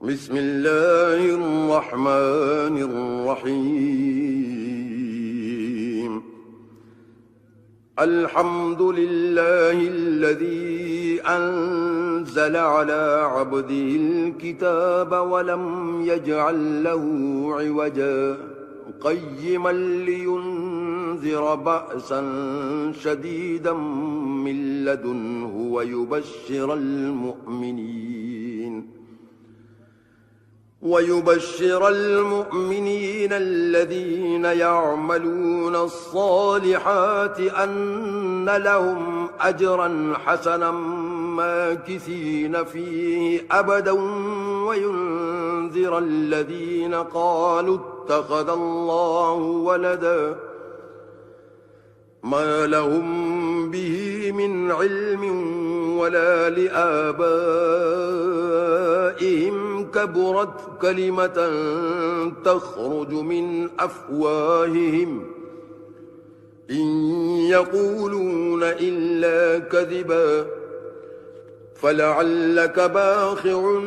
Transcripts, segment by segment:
بسم الله الرحمن الرحيم. الحمد لله الذي أنزل على عبده الكتاب ولم يجعل له عوجا قيما لينذر بأسا شديدا من لدنه ويبشر المؤمنين الذين يعملون الصالحات أن لهم أجرا حسنا ماكثين فيه أبدا وينذر الذين قالوا اتخذ الله ولدا ما لهم به من علم ولا لآبائهم كبرت كلمة تخرج من أفواههم إن يقولون إلا كذبا فلعلك باخع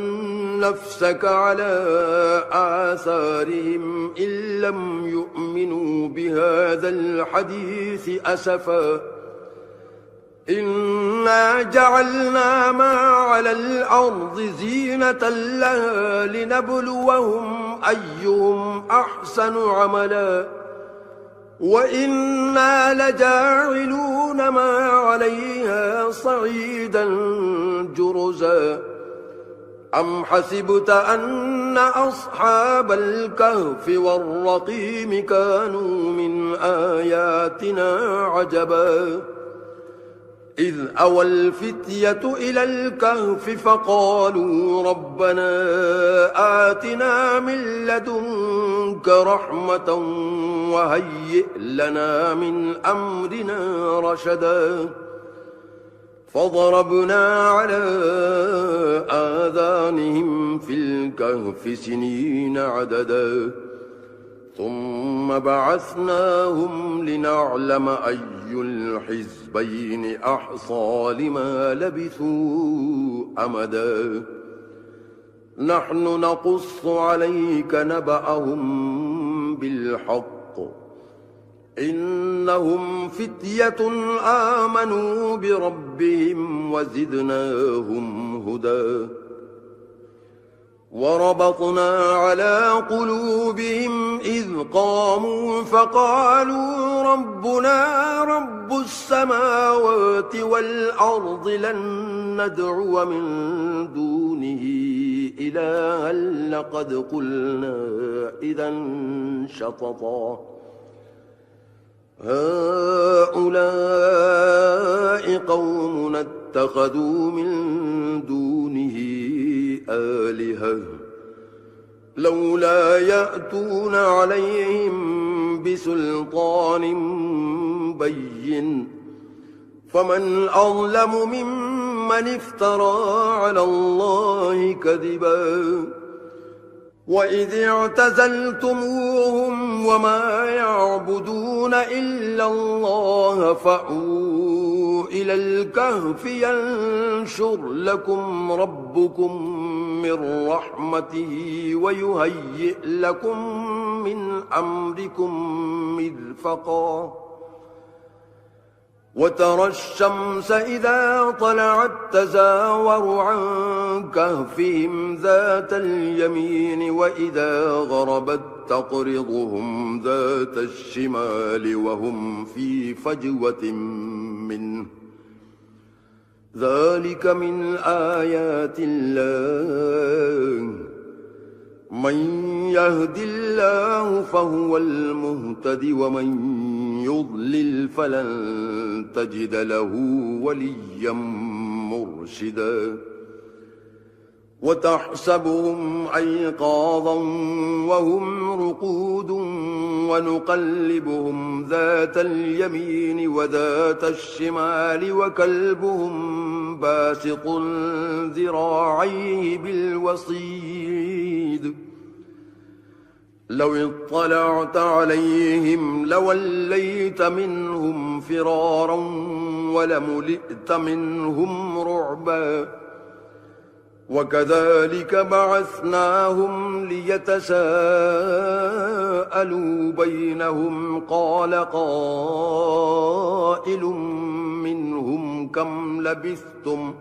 نفسك على آثارهم إن لم يؤمنوا بهذا الحديث أسفا إنا جعلنا ما على الأرض زينة لها لنبلوهم أيهم أحسن عملا وإنا لجاعلون ما عليها صعيدا جرزا أم حسبت أن أصحاب الكهف والرقيم كانوا من آياتنا عجبا إذ أوى الفتية إلى الكهف فقالوا ربنا آتنا من لدنك رحمة وهيئ لنا من أمرنا رشدا فضربنا على آذانهم في الكهف سنين عددا ثم بعثناهم لنعلم أي الحزبين أحصى لما لبثوا أمدا نحن نقص عليك نبأهم بالحق إنهم فتية آمنوا بربهم وزدناهم هدى وربطنا على قلوبهم إذ قاموا فقالوا ربنا رب السماوات والأرض لن ندعو من دونه إلها لقد قلنا إذا شططا هؤلاء قومنا اتخذوا من دونه آلهة لولا يأتون عليهم بسلطان بين فمن أظلم ممن افترى على الله كذبا وإذ اعتزلتموهم وما يعبدون إلا الله فأووا إلى الكهف ينشر لكم ربكم من رحمته ويهيئ لكم من أمركم مرفقا وترى الشمس إذا طلعت تزاور عن كهفهم ذات اليمين وإذا غربت تقرضهم ذات الشمال وهم في فجوة منه ذلك من آيات الله من يهد الله فهو المهتد ومن يضلل فلن تجد له وليا مرشدا وتحسبهم أيقاظا وهم رقود ونقلبهم ذات اليمين وذات الشمال وكلبهم باسط ذراعيه بالوصيد لو اطلعت عليهم لوليت منهم فرارا ولملئت منهم رعبا وكذلك بعثناهم ليتساءلوا بينهم قال قائل منهم كم لبثتم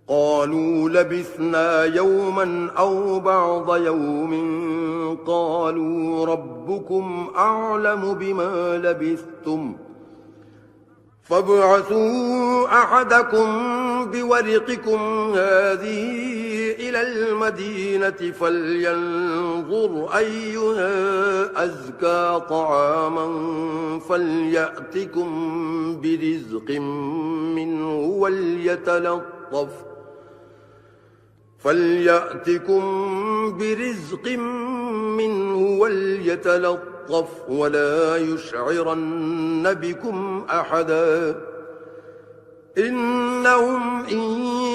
قالوا لبثنا يوما أو بعض يوم قالوا ربكم أعلم بما لبثتم فابعثوا أحدكم بورقكم هذه إلى المدينة فلينظر أيها أزكى طعاما فليأتكم برزق منه وليتلطف ولا يشعرن بكم أحدا إنهم إن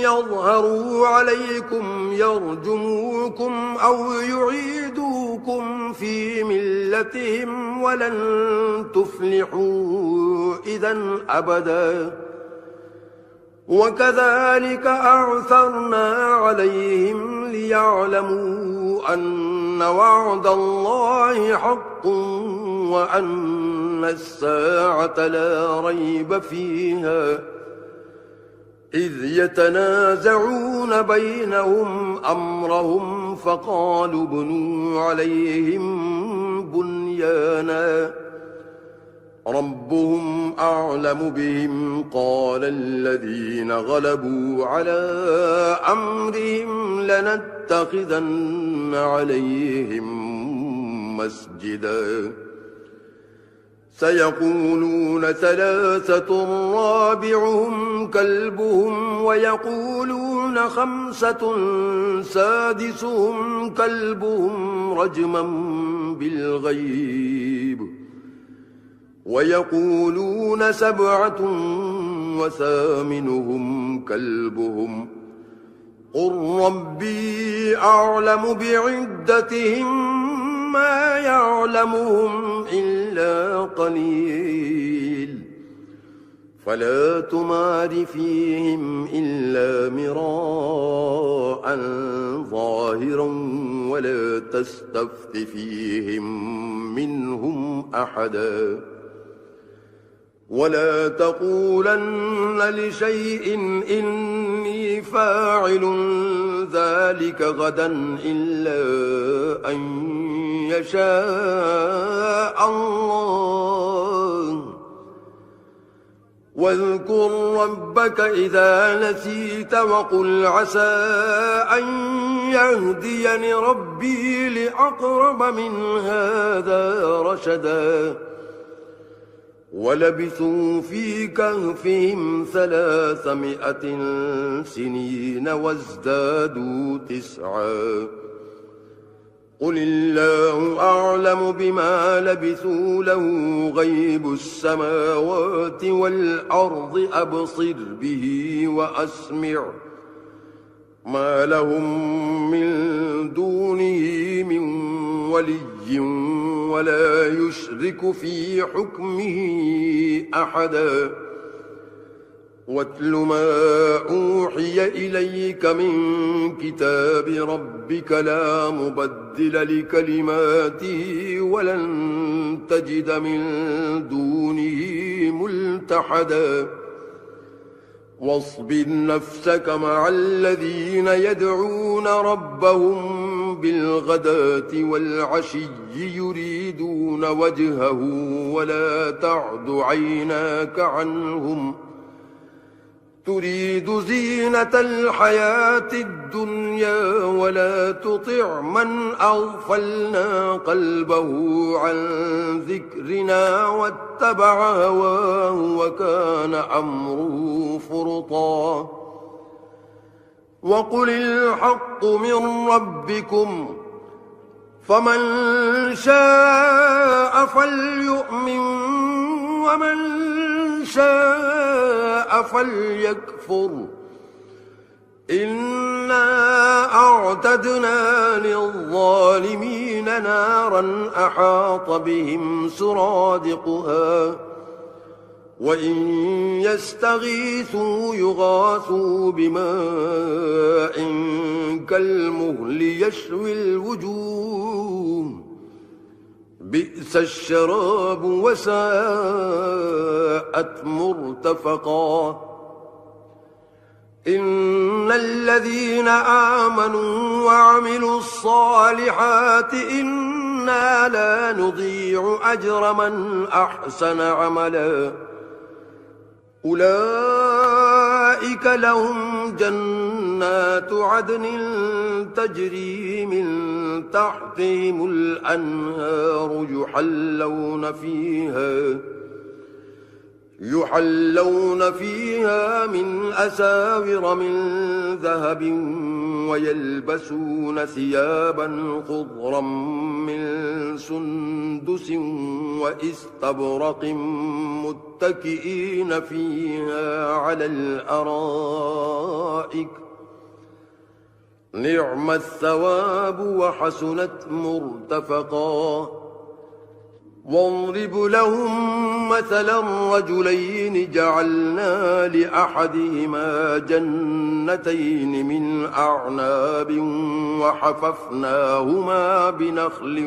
يظهروا عليكم يرجموكم أو يعيدوكم في ملتهم ولن تفلحوا إذن أبدا وكذلك أعثرنا عليهم ليعلموا أن وعد الله حق وأن الساعة لا ريب فيها إذ يتنازعون بينهم أمرهم فقالوا ابنوا عليهم بنيانا ربهم أعلم بهم قال الذين غلبوا على أمرهم لنتخذن عليهم مسجدا سيقولون ثلاثة رابعهم كلبهم ويقولون خمسة سادسهم كلبهم رجما بالغيب ويقولون سبعة وثامنهم كلبهم قل ربي أعلم بعدتهم ما يعلمهم إلا قليل فلا تمار فيهم إلا مراء ظاهرا ولا تستفت فيهم منهم أحدا ولا تقولن لشيء إني فاعل ذلك غدا إلا أن يشاء الله واذكر ربك إذا نسيت وقل عسى أن يهديني ربي لأقرب من هذا رشدا ولبثوا في كهفهم 300 سنين وازدادوا 9 قل الله أعلم بما لبثوا له غيب السماوات والأرض أبصر به وأسمع ما لهم من دونه من ولي ولا يشرك في حكمه أحدا واتل ما أوحي إليك من كتاب ربك لا مبدل لكلماته ولن تجد من دونه ملتحدا واصبر نفسك مع الذين يدعون ربهم بالغداة والعشي يريدون وجهه ولا تعد عيناك عنهم تريد زينة الحياة الدنيا ولا تطع من أغفلنا قلبه عن ذكرنا واتبع هواه وكان أمره فرطا وقل الحق من ربكم فمن شاء فليؤمن ومن شاء فليكفر إنا أعتدنا للظالمين نارا أحاط بهم سرادقها وإن يستغيثوا يغاثوا بماء كالمهل يشوي الوجوه بئس الشراب وساءت مرتفقا إن الذين آمنوا وعملوا الصالحات إنا لا نضيع أجر من أحسن عملا أولئك لهم جنات عدن تجري من تحتهم الأنهار يحلون فيها من أساور من ذهب ويلبسون ثيابا خضرا من سندس وإستبرق متكئين فيها على الأرائك نعم الثواب وحسنت مرتفقا واضرب لهم مثلا رجلين جعلنا لأحدهما جنتين من أعناب وحففناهما بنخل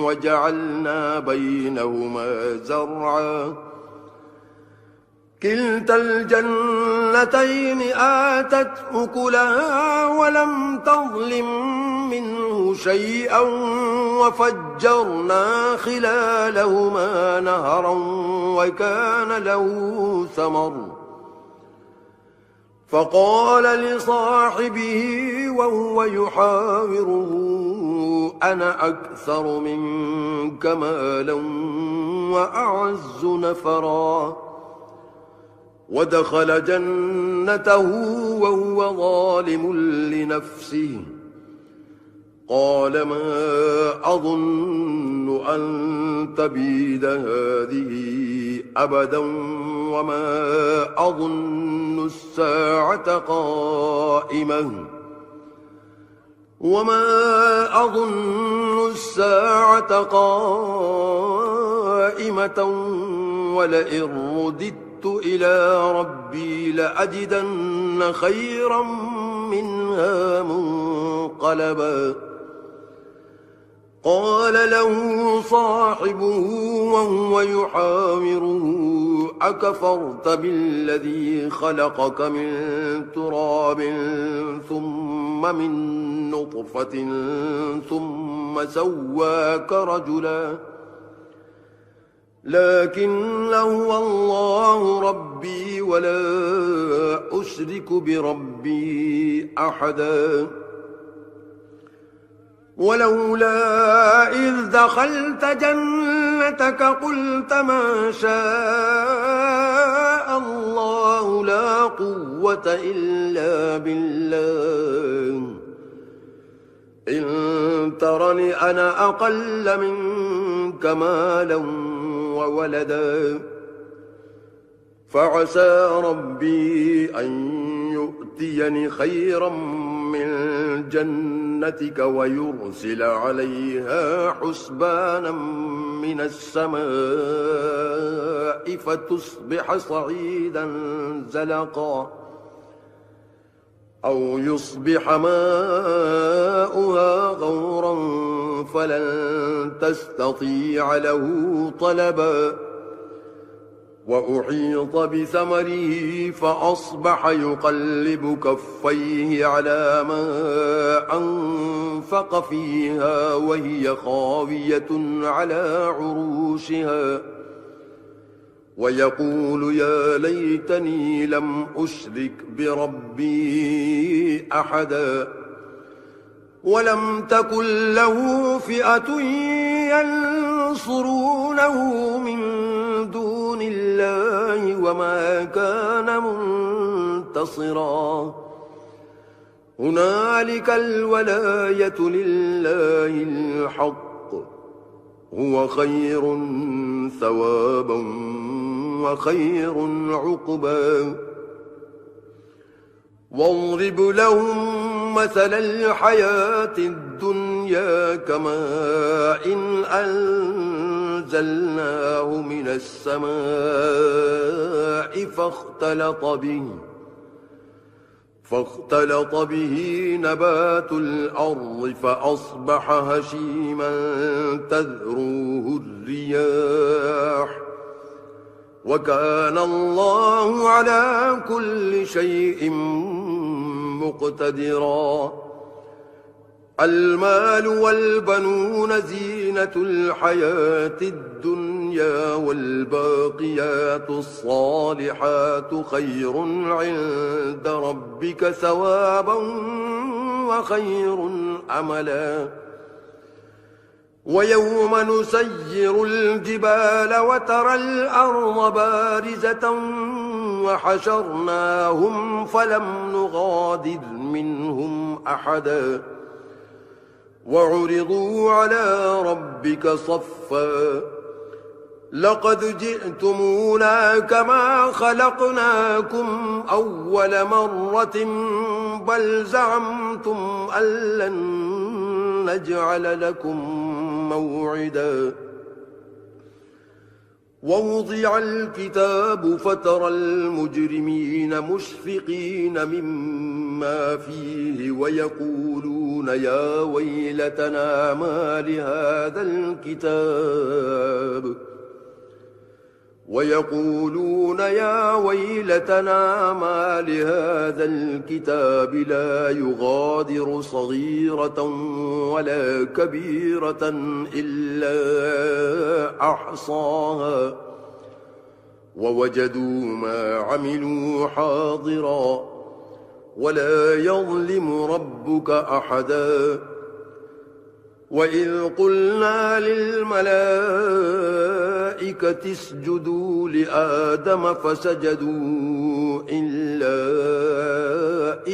وجعلنا بينهما زرعا كلتا الجنتين آتت أكلها ولم تظلم منه شيئا وفجرنا خلالهما نهرا وكان له ثمر فقال لصاحبه وهو يحاوره أنا أكثر منك مالا وأعز نفرا ودخل جنته وهو ظالم لنفسه قال ما أظن أن تبيد هذه أبدا وما أظن الساعة قائمة ولئن رددت إلى ربي لأجدن خيرا منها منقلبا قال له صاحبه وهو يحاوره أكفرت بالذي خلقك من تراب ثم من نطفة ثم سواك رجلا لكن هو الله ربي ولا أشرك بربي أحدا ولولا إذ دخلت جنتك قلت ما شاء الله لا قوة إلا بالله إن ترني أنا أقل منك مالا وولدا فعسى ربي أن يؤتيني خيرا من جنتك ويرسل عليها حسبانا من السماء فتصبح صعيدا زلقا أو يصبح ماؤها غورا فلن تستطيع له طلبا وأحيط بثمره فأصبح يقلب كفيه على ما أنفق فيها وهي خاوية على عروشها ويقول يا ليتني لم أشرك بربي أحدا ولم تكن له فئة ينصرونه من دون الله وما كان منتصرا هنالك الولاية لله الحق هو خير ثوابا وخير عقبا واضرب لهم مثل الحياة الدنيا كماء أنزلناه من السماء فاختلط به نبات الأرض فأصبح هشيما تذروه الرياح وكان الله على كل شيء مقتدرا. المال والبنون زينة الحياة الدنيا والباقيات الصالحات خير عند ربك ثوابا وخير أملا. ويوم نسير الجبال وترى الأرض بارزة وحشرناهم فلم نغادر منهم أحدا وعرضوا على ربك صفا لقد جئتمونا كما خلقناكم أول مرة بل زعمتم أن لن نجعل لكم موعدا. ووضع الكتاب فترى المجرمين مشفقين مما فيه ويقولون يا ويلتنا ما لهذا الكتاب لا يغادر صغيرة ولا كبيرة إلا أحصاها ووجدوا ما عملوا حاضرا ولا يظلم ربك أحدا. وإذ قلنا للملائكة اسجدوا لآدم فسجدوا إلا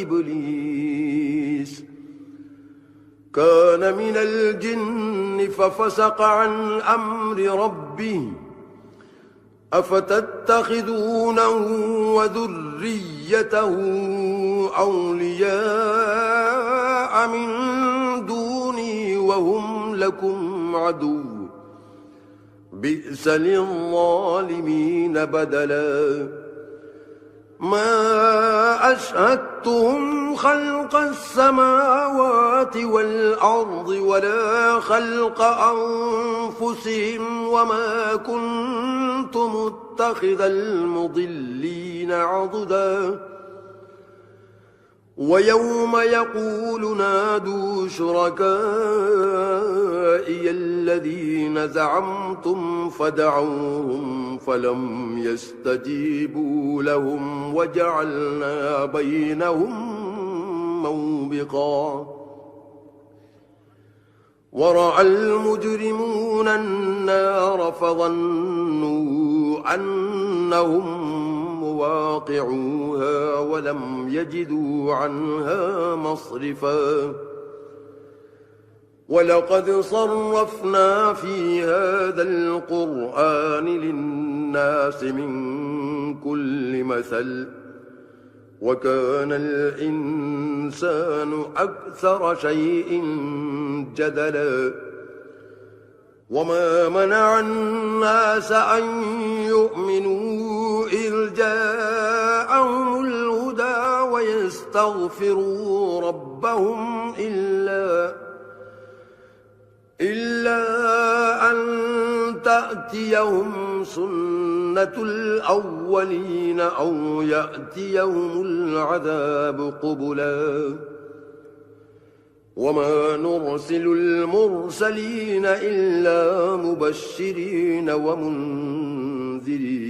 إبليس كان من الجن ففسق عن أمر ربه أفتتخذونه وذريته أولياء من دوني وهم لكم عدو بئس للظالمين بدلا. ما أشهدتهم خلق السماوات والأرض ولا خلق أنفسهم وما كنت متخذ المضلين عضدا. ويوم يقول نادوا شركائي الذين زعمتم فدعوهم فلم يستجيبوا لهم وجعلنا بينهم موبقا. ورأى المجرمون النار فظنوا أنهم مواقعوها ولم يجدوا عنها مصرفا. ولقد صرفنا في هذا القرآن للناس من كل مثل وكان الإنسان أكثر شيء جدلا. وما منع الناس أن يؤمنوا إذ جاءهم الهدى ويستغفروا ربهم إلا أن تأتيهم سنة الأولين أو يأتيهم العذاب قبلا. وما نرسل المرسلين إلا مبشرين ومنذرين.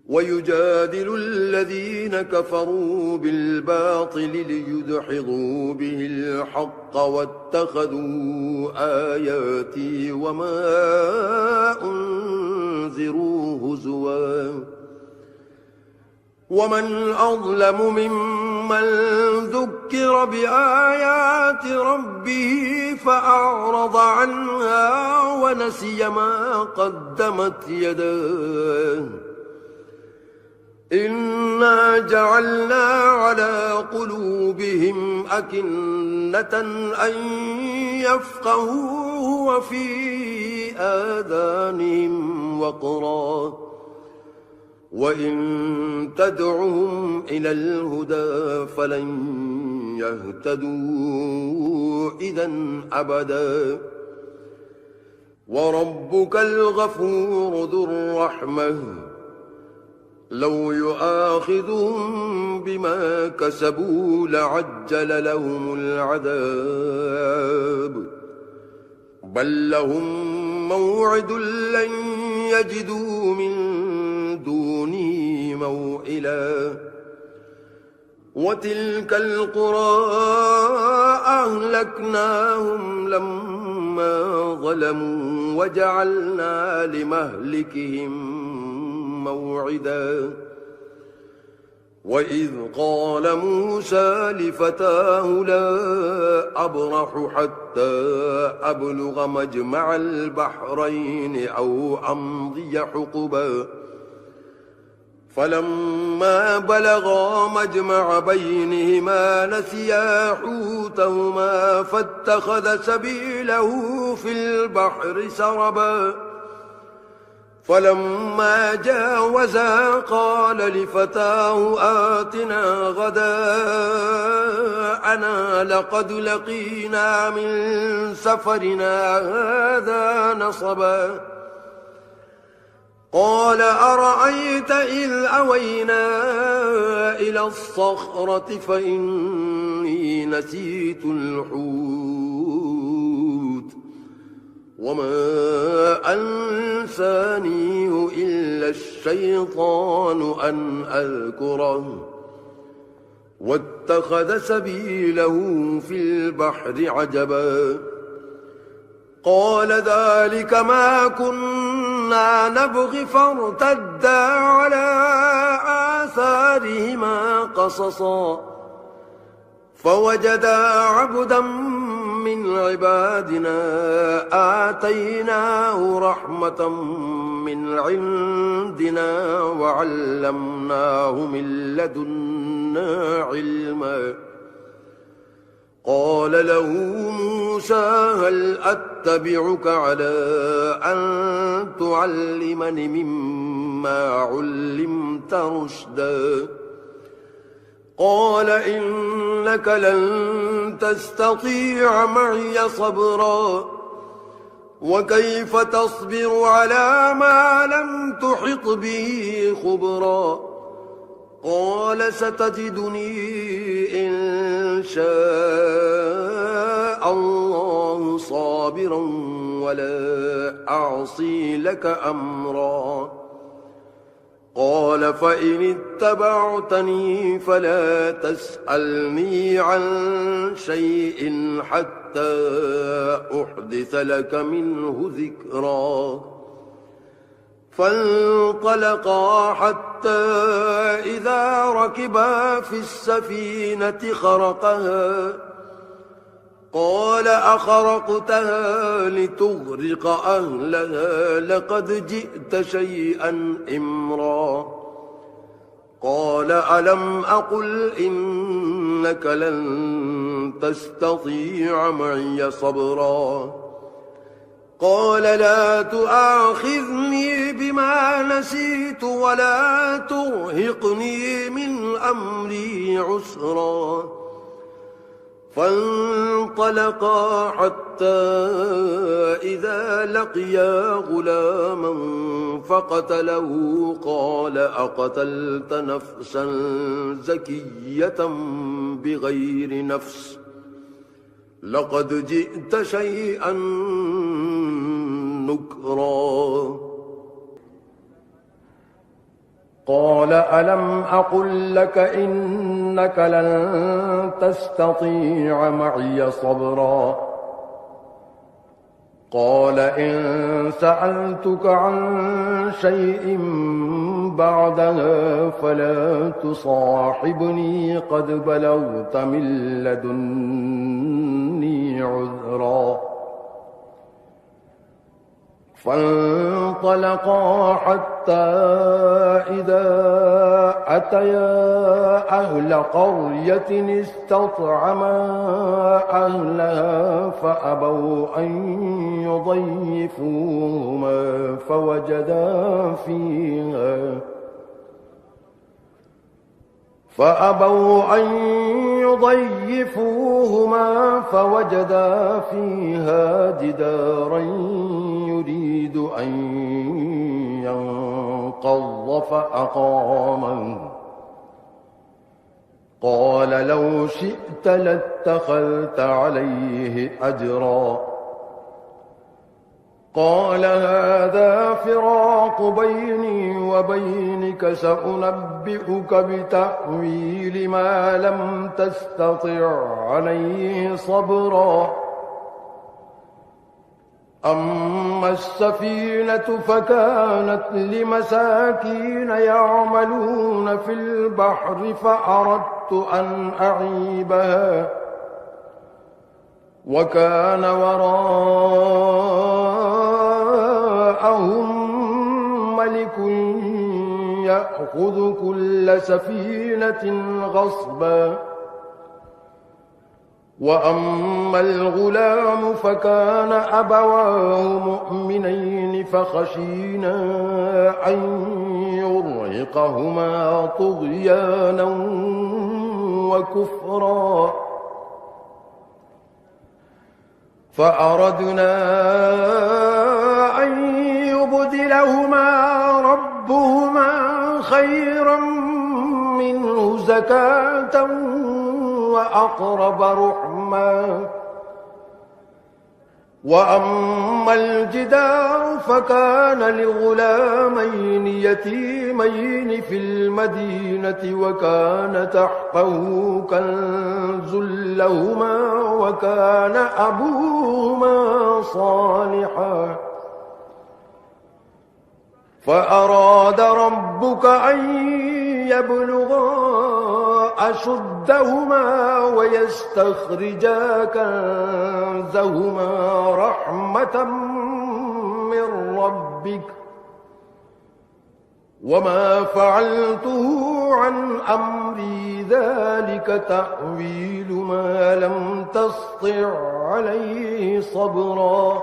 ويجادل الذين كفروا بالباطل ليدحضوا به الحق واتخذوا آياتي وما أنذروا هزوا. ومن أظلم ممن ذكر بآيات ربه فأعرض عنها ونسي ما قدمت يداه إنا جعلنا على قلوبهم أكنة أن يفقهوه وفي آذانهم وقرا وإن تدعهم إلى الهدى فلن يهتدوا إذا أبدا وربك الغفور ذو الرحمة لو يؤاخذهم بما كسبوا لعجل لهم العذاب بل لهم موعد لن يجدوا من دونه موئلا وتلك القرى أهلكناهم لما ظلموا وجعلنا لمهلكهم موعدا وإذ قال موسى لفتاه لا أبرح حتى أبلغ مجمع البحرين أو أمضي حقبا فلما بلغا مجمع بينهما نسيا حوتهما فاتخذ سبيله في البحر سربا فلما جاوزا قال لفتاه آتنا غداءنا لقد لقينا من سفرنا هذا نصبا قال أرأيت إذ أوينا إلى الصخرة فإني نسيت الحوت وما أنسانيه إلا الشيطان أن أذكره واتخذ سبيله في البحر عجبا قال ذلك ما كنا نبغي فارتدا على آثارهما قصصا فوجدا عبدا من عبادنا آتيناه رحمة من عندنا وعلمناه من لدنا علما قال له موسى هل أتبعك على أن تعلمني مما علمت رشدا قال إنك لن تستطيع معي صبرا وكيف تصبر على ما لم تحط به خبرا قال ستجدني إن شاء الله صابرا ولا أعصي لك أمرا قال فإن اتبعتني فلا تسألني عن شيء حتى أحدث لك منه ذكرا فانطلقا حتى إذا ركبا في السفينة خرقها قال أخرقتها لتغرق أهلها لقد جئت شيئا إمرا قال ألم أقل إنك لن تستطيع معي صبرا قال لا تؤاخذني بما نسيت ولا ترهقني من أمري عسرا فانطلقا حتى إذا لقيا غلاما فقتله قال أقتلت نفسا زكية بغير نفس لقد جئت شيئا نكرا قال ألم أقل لك إنك لن تستطيع معي صبرا قال إن سألتك عن شيء بعدها فلا تصاحبني قد بلغت من لدني عذرا فانطلقا حتى إذا أتيا أهل قرية استطعما أهلها فأبوا أن يضيفوهما فوجدا فيها جدارا يريد أن ينقض فأقامه قال لو شئت لاتخذت عليه أجرا قال هذا فراق بيني وبينك سأنبئك بتأويل ما لم تستطع عليه صبرا أما السفينة فكانت لمساكين يعملون في البحر فأردت أن أعيبها وكان وراءهم ملك يأخذ كل سفينة غصبا وأما الغلام فكان أبواه مؤمنين فخشينا أن يرهقهما طغيانا وكفرا فأردنا أن يبدلهما ربهما خيرا منه زكاة وأقرب رحما وأما الجدار فكان لغلامين يتيمين في المدينة وكان تحته كنز لهما وكان أبوهما صالحا فأراد ربك أن يبلغا أشدهما ويستخرجا كنزهما رحمة من ربك وما فعلته عن أمري ذلك تأويل ما لم تسطع عليه صبرا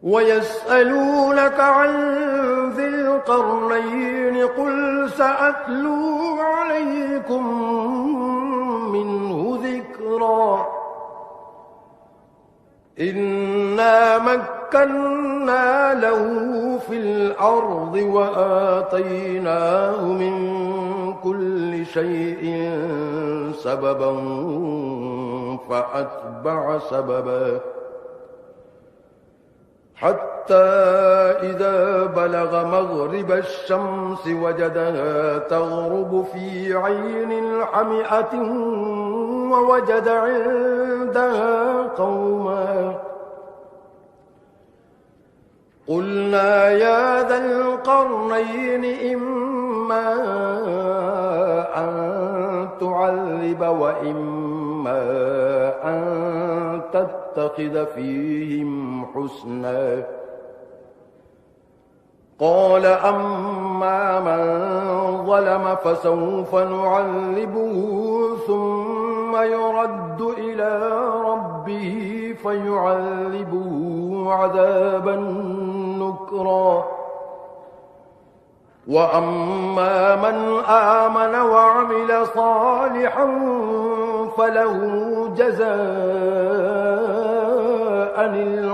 ويسألونك عن ذي القرنين قل سأتلو عليكم منه ذكرا إنا مكنا له في الأرض وآتيناه من كل شيء سببا فأتبع سببا حتى إذا بلغ مغرب الشمس وجدها تغرب في عين حمئة ووجد عندها قوما قلنا يا ذا القرنين إما أن تعذب وإما أن تتخذ فيهم حسنا قال أما من ظلم فسوف نعذبه ثم يرد إلى ربه فيعذبه عذابا نكرا وأما من آمن وعمل صالحا فله جزاء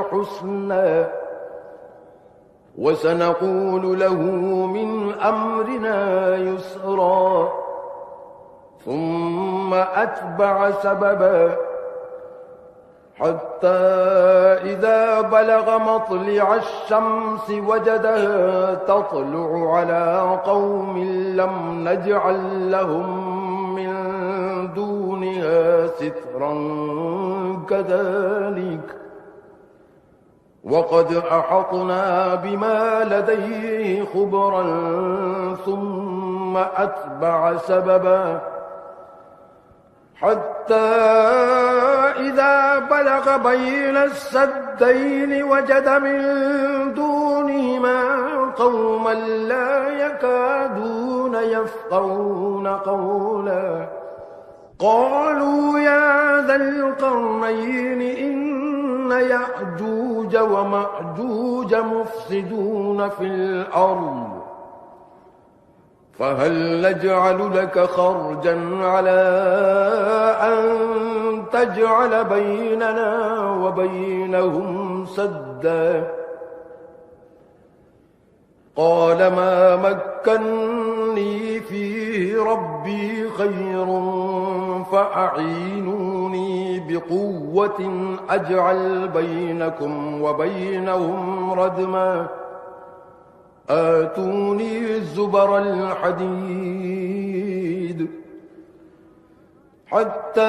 الحسنى وسنقول له من أمرنا يسرا ثم أتبع سببا حتى إذا بلغ مطلع الشمس وجدها تطلع على قوم لم نجعل لهم من دونها سترا كذلك وقد أحطنا بما لديه خبرا ثم أتبع سببا حتى إذا بلغ بين السدين وجد من دونهما قوما لا يكادون يفقهون قولا قالوا يا ذا القرنين إن يأجوج ومأجوج مفسدون في الأرض فهل نجعل لك خرجا على أن تجعل بيننا وبينهم سدا قال ما مكني فيه ربي خير فأعينوني بقوة أجعل بينكم وبينهم ردما آتوني زبر الحديد حتى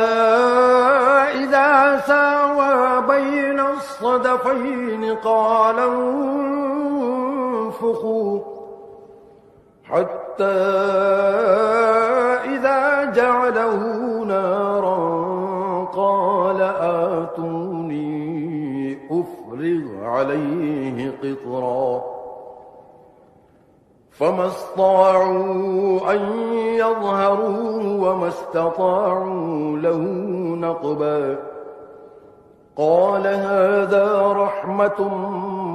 إذا ساوى بين الصدفين قال انفخوا حتى إذا جعله نارا قال آتوني أفرغ عليه قطرا فما استطاعوا أن يظهروه وما استطاعوا له نقبا قال هذا رحمة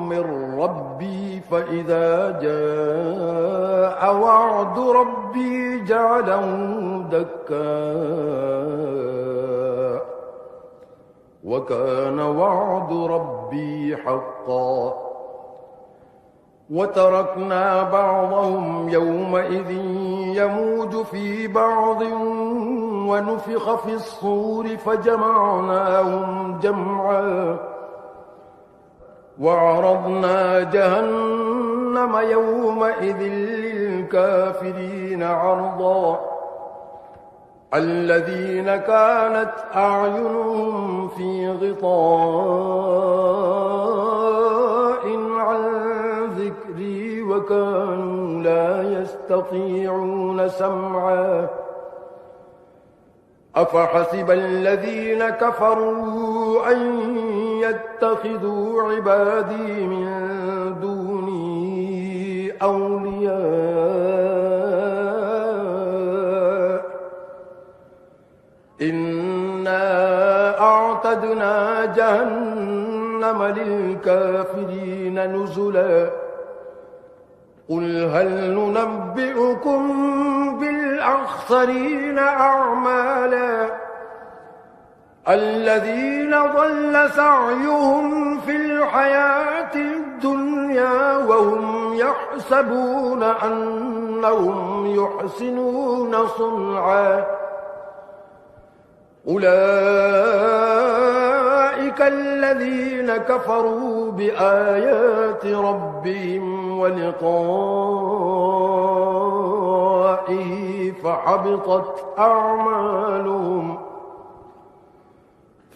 من ربي فإذا جاء وعد ربي جعله دكا وكان وعد ربي حقا وتركنا بعضهم يومئذ يموج في بعض ونفخ في الصور فجمعناهم جمعا وعرضنا جهنم يومئذ للكافرين عرضا الذين كانت أعينهم في غطاء عن ذكري وكانوا لا يستطيعون سمعا أفحسب الذين كفروا أن يتخذوا عبادي من دوني أولياء إنا أعتدنا جهنم للكافرين نزلا قل هل ننبئكم بالأخسرين أعمالا الذين ضل سعيهم في الحياة الدنيا وهم يحسبون أنهم يحسنون صنعا أولئك الذين كفروا بآيات ربهم ولقائه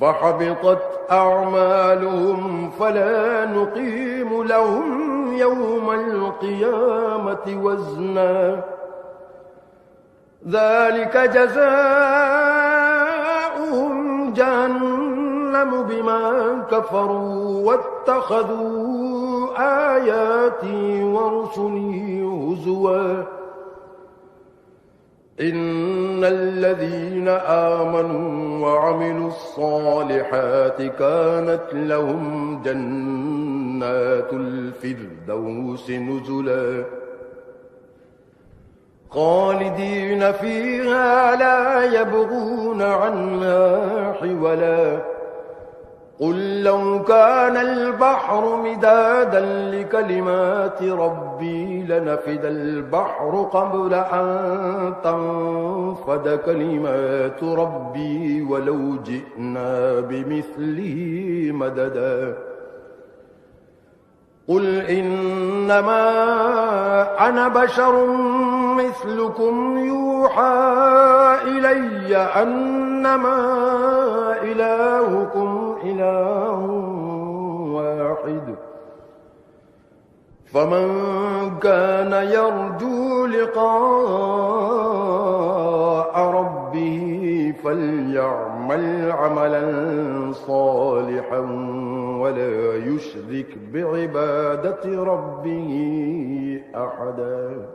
فحبطت أعمالهم فلا نقيم لهم يوم القيامة وزنا ذلك جزاؤهم جهنم بما كفروا واتخذوا آياتي ورسلي هزوا إن الذين آمنوا وعملوا الصالحات كانت لهم جنات الفردوس نزلا خالدين فيها لا يبغون عنها حولا قل لو كان البحر مدادا لكلمات ربي لنفد البحر قبل أن تنفد كلمات ربي ولو جئنا بمثله مددا قل إنما أنا بشر مثلكم يوحى إلي أنما إلهكم إله واحد فمن كان يرجو لقاء ربه فليعمل عملا صالحا ولا يشرك بعبادة ربه أحدا.